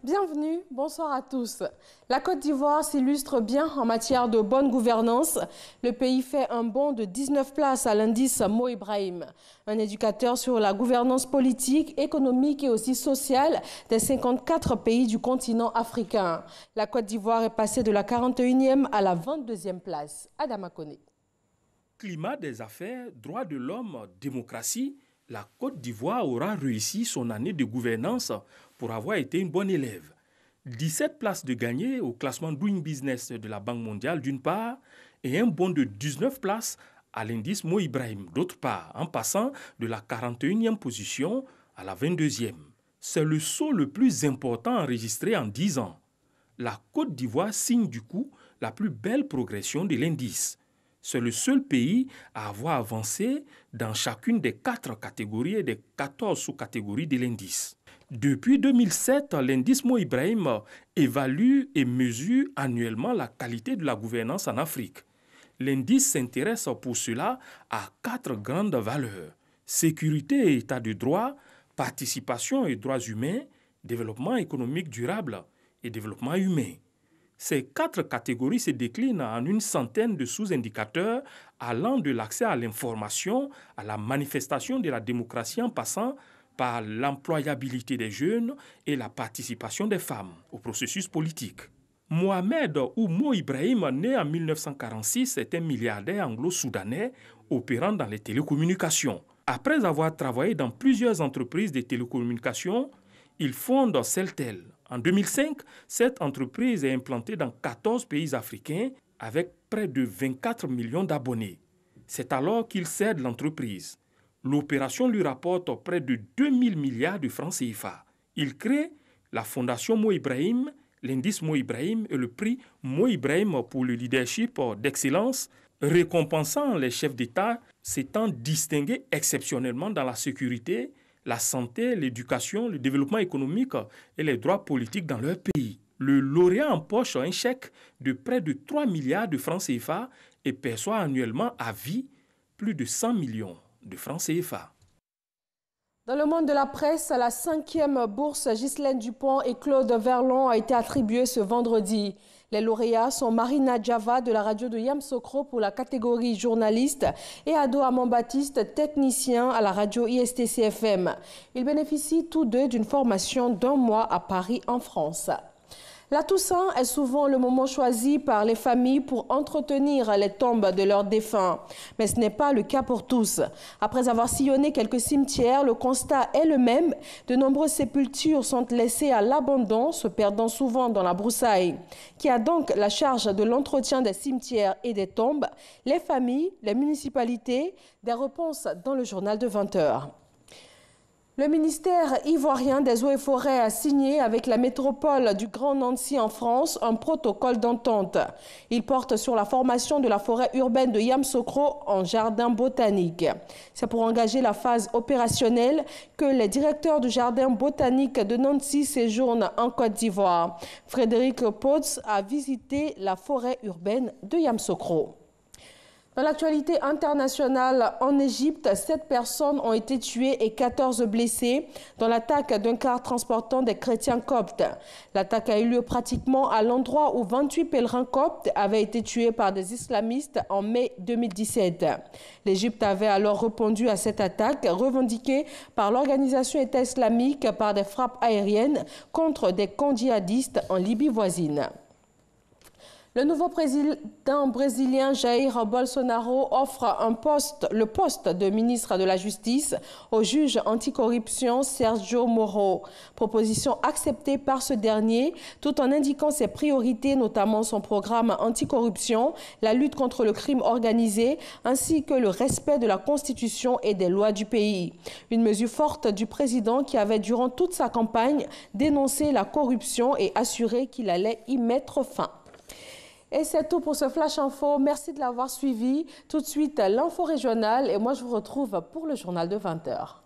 Bienvenue, bonsoir à tous. La Côte d'Ivoire s'illustre bien en matière de bonne gouvernance. Le pays fait un bond de 19 places à l'indice Mo Ibrahim, un éducateur sur la gouvernance politique, économique et aussi sociale des 54 pays du continent africain. La Côte d'Ivoire est passée de la 41e à la 22e place. Adama Koné. Climat des affaires, droits de l'homme, démocratie, la Côte d'Ivoire aura réussi son année de gouvernance pour avoir été une bonne élève. 17 places de gagnées au classement Doing Business de la Banque mondiale d'une part et un bond de 19 places à l'indice Mo Ibrahim d'autre part, en passant de la 41e position à la 22e. C'est le saut le plus important enregistré en 10 ans. La Côte d'Ivoire signe du coup la plus belle progression de l'indice. C'est le seul pays à avoir avancé dans chacune des 4 catégories et des 14 sous-catégories de l'indice. Depuis 2007, l'indice Mo Ibrahim évalue et mesure annuellement la qualité de la gouvernance en Afrique. L'indice s'intéresse pour cela à 4 grandes valeurs: sécurité et état de droit, participation et droits humains, développement économique durable et développement humain. Ces 4 catégories se déclinent en une centaine de sous-indicateurs allant de l'accès à l'information à la manifestation de la démocratie en passant par l'employabilité des jeunes et la participation des femmes au processus politique. Mohamed ou Mo Ibrahim, né en 1946, est un milliardaire anglo-soudanais opérant dans les télécommunications. Après avoir travaillé dans plusieurs entreprises de télécommunications, il fonde Celtel. En 2005, cette entreprise est implantée dans 14 pays africains avec près de 24 millions d'abonnés. C'est alors qu'il cède l'entreprise. L'opération lui rapporte près de 2000 milliards de francs CFA. Il crée la Fondation Mo Ibrahim, l'indice Mo Ibrahim et le prix Mo Ibrahim pour le leadership d'excellence, récompensant les chefs d'État s'étant distingués exceptionnellement dans la sécurité, la santé, l'éducation, le développement économique et les droits politiques dans leur pays. Le lauréat empoche un chèque de près de 3 milliards de francs CFA et perçoit annuellement à vie plus de 100 millions de francs CFA. Dans le monde de la presse, la 5e bourse Ghislaine Dupont et Claude Verlon a été attribuée ce vendredi. Les lauréats sont Marina Djava de la radio de Yamsokro pour la catégorie journaliste et Ado Amon-Baptiste, technicien à la radio ISTC-FM. Ils bénéficient tous deux d'une formation d'1 mois à Paris en France. La Toussaint est souvent le moment choisi par les familles pour entretenir les tombes de leurs défunts. Mais ce n'est pas le cas pour tous. Après avoir sillonné quelques cimetières, le constat est le même. De nombreuses sépultures sont laissées à l'abandon, se perdant souvent dans la broussaille. Qui a donc la charge de l'entretien des cimetières et des tombes? Les familles, les municipalités. Des réponses dans le journal de 20 h. Le ministère ivoirien des Eaux et Forêts a signé avec la métropole du Grand Nancy en France un protocole d'entente. Il porte sur la formation de la forêt urbaine de Yamsokro en jardin botanique. C'est pour engager la phase opérationnelle que les directeurs du jardin botanique de Nancy séjournent en Côte d'Ivoire. Frédéric Potts a visité la forêt urbaine de Yamsokro. Dans l'actualité internationale, en Égypte, 7 personnes ont été tuées et 14 blessées dans l'attaque d'un car transportant des chrétiens coptes. L'attaque a eu lieu pratiquement à l'endroit où 28 pèlerins coptes avaient été tués par des islamistes en mai 2017. L'Égypte avait alors répondu à cette attaque revendiquée par l'organisation État islamique par des frappes aériennes contre des camps djihadistes en Libye voisine. Le nouveau président brésilien Jair Bolsonaro offre le poste de ministre de la Justice au juge anticorruption Sergio Moro. Proposition acceptée par ce dernier, tout en indiquant ses priorités, notamment son programme anticorruption, la lutte contre le crime organisé, ainsi que le respect de la Constitution et des lois du pays. Une mesure forte du président qui avait, durant toute sa campagne, dénoncé la corruption et assuré qu'il allait y mettre fin. Et c'est tout pour ce Flash Info. Merci de l'avoir suivi. Tout de suite, l'info régionale et moi je vous retrouve pour le journal de 20 h.